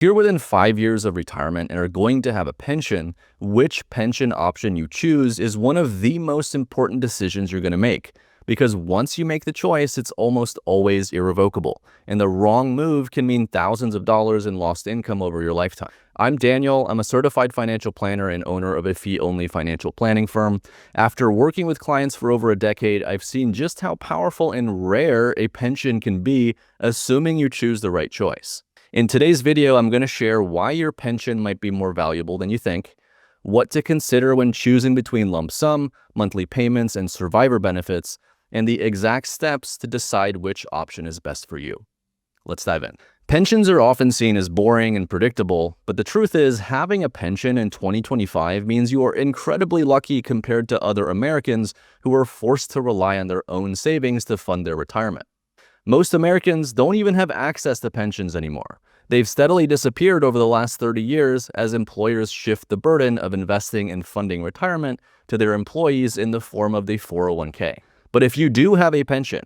If you're within 5 years of retirement and are going to have a pension, which pension option you choose is one of the most important decisions you're going to make. Because once you make the choice, it's almost always irrevocable. And the wrong move can mean thousands of dollars in lost income over your lifetime. I'm Daniel. I'm a certified financial planner and owner of a fee-only financial planning firm. After working with clients for over a decade, I've seen just how powerful and rare a pension can be, assuming you choose the right choice. In today's video, I'm going to share why your pension might be more valuable than you think, what to consider when choosing between lump sum, monthly payments, and survivor benefits, and the exact steps to decide which option is best for you. Let's dive in. Pensions are often seen as boring and predictable, but the truth is having a pension in 2025 means you are incredibly lucky compared to other Americans who are forced to rely on their own savings to fund their retirement. Most Americans don't even have access to pensions anymore. They've steadily disappeared over the last 30 years as employers shift the burden of investing and funding retirement to their employees in the form of the 401k. But if you do have a pension,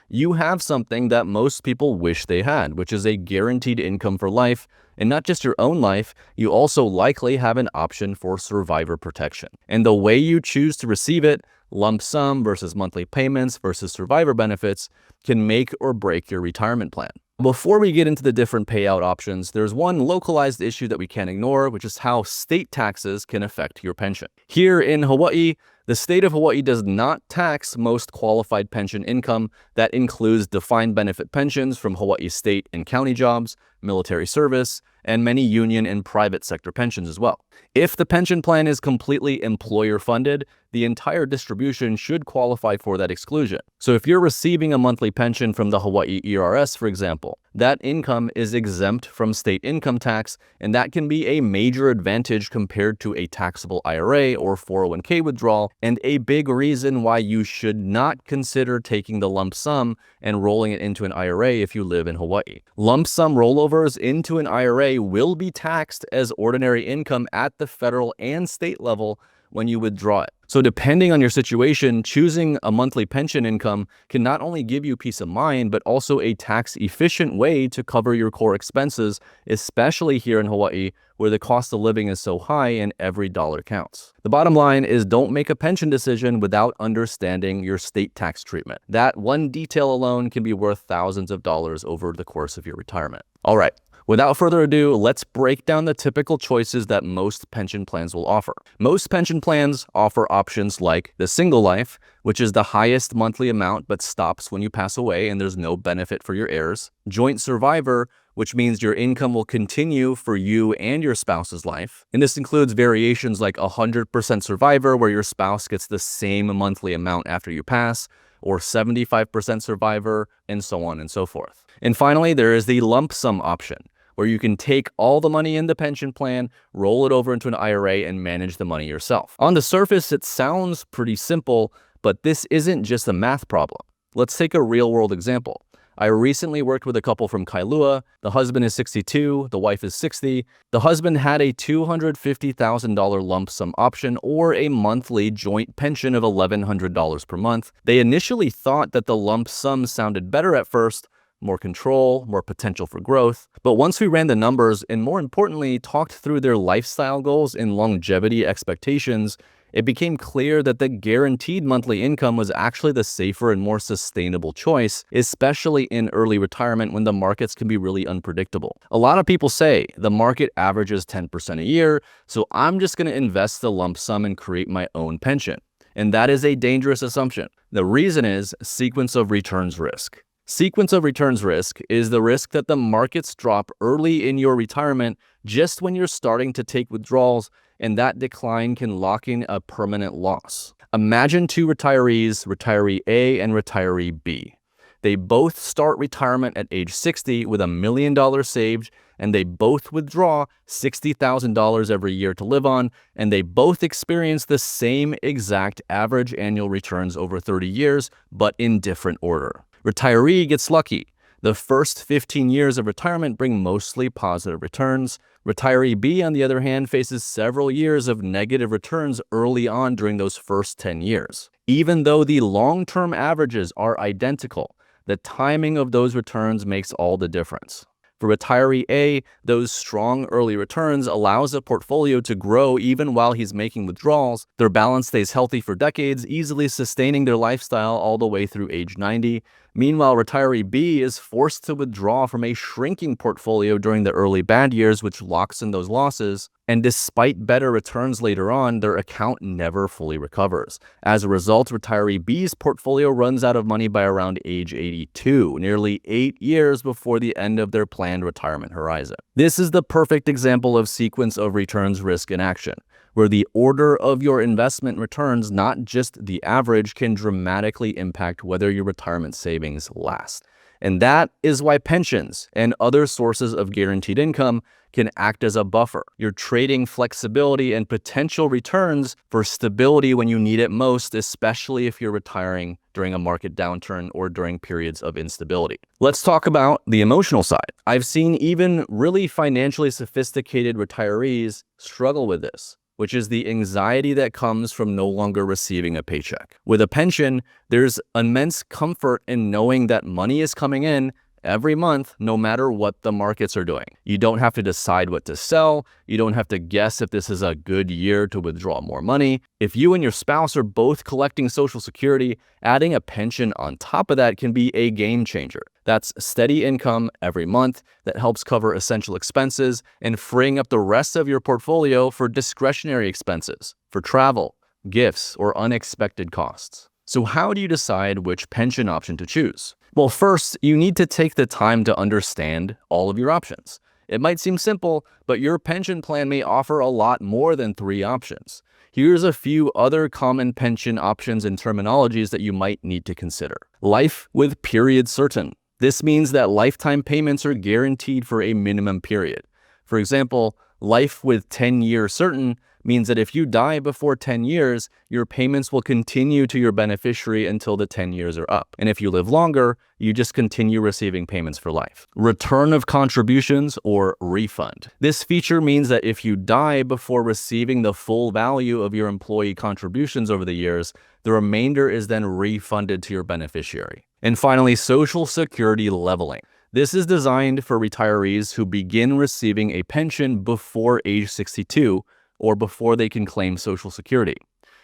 you have something that most people wish they had, which is a guaranteed income for life. And not just your own life, you also likely have an option for survivor protection. And the way you choose to receive it, lump sum versus monthly payments versus survivor benefits, can make or break your retirement plan. Before we get into the different payout options, there's one localized issue that we can't ignore, which is how state taxes can affect your pension. Here in Hawaii, the state of Hawaii does not tax most qualified pension income. That includes defined benefit pensions from Hawaii state and county jobs, military service, and many union and private sector pensions as well. If the pension plan is completely employer funded, the entire distribution should qualify for that exclusion. So if you're receiving a monthly pension from the Hawaii ERS, for example, that income is exempt from state income tax, and that can be a major advantage compared to a taxable IRA or 401k withdrawal, and a big reason why you should not consider taking the lump sum and rolling it into an IRA if you live in Hawaii. Lump sum rollovers into an IRA will be taxed as ordinary income at the federal and state level when you withdraw it. So depending on your situation, choosing a monthly pension income can not only give you peace of mind, but also a tax-efficient way to cover your core expenses, especially here in Hawaii, where the cost of living is so high and every dollar counts. The bottom line is don't make a pension decision without understanding your state tax treatment. That one detail alone can be worth thousands of dollars over the course of your retirement. All right. Without further ado, let's break down the typical choices that most pension plans will offer. Most pension plans offer options like the single life, which is the highest monthly amount but stops when you pass away and there's no benefit for your heirs. Joint survivor, which means your income will continue for you and your spouse's life. And this includes variations like 100% survivor, where your spouse gets the same monthly amount after you pass, or 75% survivor, and so on and so forth. And finally, there is the lump sum option, where you can take all the money in the pension plan, roll it over into an IRA, and manage the money yourself. On the surface, it sounds pretty simple, but this isn't just a math problem. Let's take a real-world example. I recently worked with a couple from Kailua. The husband is 62, the wife is 60. The husband had a $250,000 lump sum option or a monthly joint pension of $1,100 per month. They initially thought that the lump sum sounded better at first, more control, more potential for growth. But once we ran the numbers and more importantly, talked through their lifestyle goals and longevity expectations, it became clear that the guaranteed monthly income was actually the safer and more sustainable choice, especially in early retirement when the markets can be really unpredictable. A lot of people say the market averages 10% a year, so I'm just going to invest the lump sum and create my own pension. And that is a dangerous assumption. The reason is sequence of returns risk. Sequence of returns risk is the risk that the markets drop early in your retirement just when you're starting to take withdrawals, and that decline can lock in a permanent loss. Imagine two retirees, retiree A and retiree B. They both start retirement at age 60 with $1 million saved, and they both withdraw $60,000 every year to live on, and they both experience the same exact average annual returns over 30 years, but in different order. Retiree gets lucky. The first 15 years of retirement bring mostly positive returns. Retiree B, on the other hand, faces several years of negative returns early on during those first 10 years. Even though the long-term averages are identical, the timing of those returns makes all the difference. For retiree A, those strong early returns allows the portfolio to grow even while he's making withdrawals. Their balance stays healthy for decades, easily sustaining their lifestyle all the way through age 90. Meanwhile, retiree B is forced to withdraw from a shrinking portfolio during the early bad years, which locks in those losses. And despite better returns later on, their account never fully recovers. As a result, retiree B's portfolio runs out of money by around age 82, nearly 8 years before the end of their planned retirement horizon. This is the perfect example of sequence of returns, risk, and action, where the order of your investment returns, not just the average, can dramatically impact whether your retirement savings last. And that is why pensions and other sources of guaranteed income can act as a buffer. You're trading flexibility and potential returns for stability when you need it most, especially if you're retiring during a market downturn or during periods of instability. Let's talk about the emotional side. I've seen even really financially sophisticated retirees struggle with this, which is the anxiety that comes from no longer receiving a paycheck. With a pension, there's immense comfort in knowing that money is coming in every month, no matter what the markets are doing. You don't have to decide what to sell. You don't have to guess if this is a good year to withdraw more money. If you and your spouse are both collecting Social Security, adding a pension on top of that can be a game changer. That's steady income every month that helps cover essential expenses and freeing up the rest of your portfolio for discretionary expenses, for travel, gifts, or unexpected costs. So how do you decide which pension option to choose? Well, first, you need to take the time to understand all of your options. It might seem simple, but your pension plan may offer a lot more than 3 options. Here's a few other common pension options and terminologies that you might need to consider. Life with period certain. This means that lifetime payments are guaranteed for a minimum period. For example, life with 10-year certain means that if you die before 10 years, your payments will continue to your beneficiary until the 10 years are up. And if you live longer, you just continue receiving payments for life. Return of contributions or refund. This feature means that if you die before receiving the full value of your employee contributions over the years, the remainder is then refunded to your beneficiary. And finally, Social Security leveling. This is designed for retirees who begin receiving a pension before age 62 or before they can claim Social Security.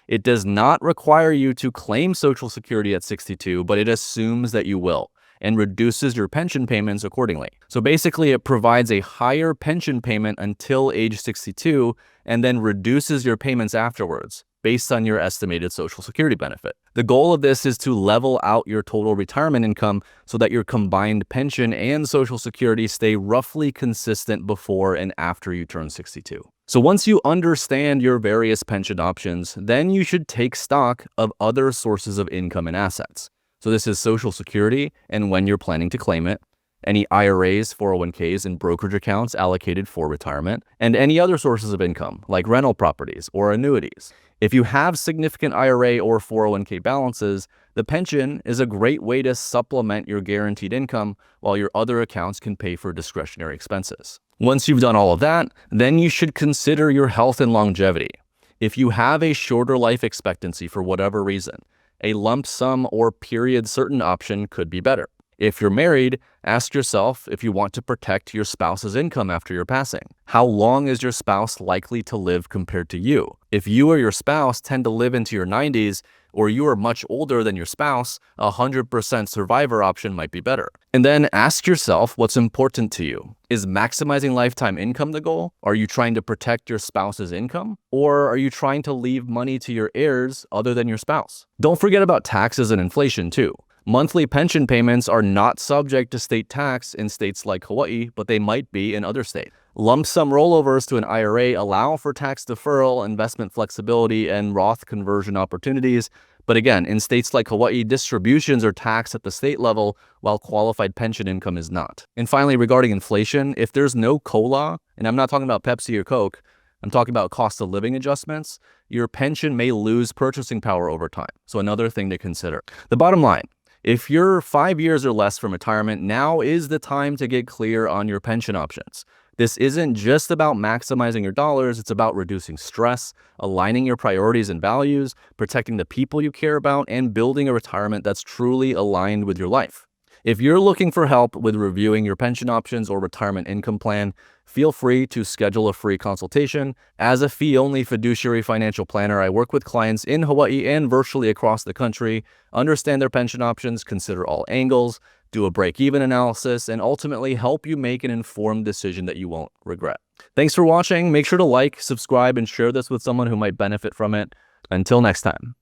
It does not require you to claim Social Security at 62, but it assumes that you will and reduces your pension payments accordingly. So basically, it provides a higher pension payment until age 62 and then reduces your payments afterwards based on your estimated Social Security benefit. The goal of this is to level out your total retirement income so that your combined pension and Social Security stay roughly consistent before and after you turn 62. So once you understand your various pension options, then you should take stock of other sources of income and assets. So this is Social Security and when you're planning to claim it, any IRAs, 401ks, and brokerage accounts allocated for retirement, and any other sources of income like rental properties or annuities. If you have significant IRA or 401k balances, the pension is a great way to supplement your guaranteed income while your other accounts can pay for discretionary expenses. Once you've done all of that, then you should consider your health and longevity. If you have a shorter life expectancy for whatever reason, a lump sum or period certain option could be better. If you're married, ask yourself if you want to protect your spouse's income after your passing. How long is your spouse likely to live compared to you? If you or your spouse tend to live into your 90s, or you are much older than your spouse, a 100% survivor option might be better. And then ask yourself what's important to you. Is maximizing lifetime income the goal? Are you trying to protect your spouse's income? Or are you trying to leave money to your heirs other than your spouse? Don't forget about taxes and inflation too. Monthly pension payments are not subject to state tax in states like Hawaii, but they might be in other states. Lump sum rollovers to an IRA allow for tax deferral, investment flexibility, and Roth conversion opportunities. But again, in states like Hawaii, distributions are taxed at the state level, while qualified pension income is not. And finally, regarding inflation, if there's no COLA, and I'm not talking about Pepsi or Coke, I'm talking about cost of living adjustments, your pension may lose purchasing power over time. So another thing to consider. The bottom line, if you're 5 years or less from retirement, now is the time to get clear on your pension options. This isn't just about maximizing your dollars, it's about reducing stress, aligning your priorities and values, protecting the people you care about, and building a retirement that's truly aligned with your life. If you're looking for help with reviewing your pension options or retirement income plan, feel free to schedule a free consultation. As a fee-only fiduciary financial planner, I work with clients in Hawaii and virtually across the country, understand their pension options, consider all angles, do a break-even analysis, and ultimately help you make an informed decision that you won't regret. Thanks for watching. Make sure to like, subscribe, and share this with someone who might benefit from it. Until next time.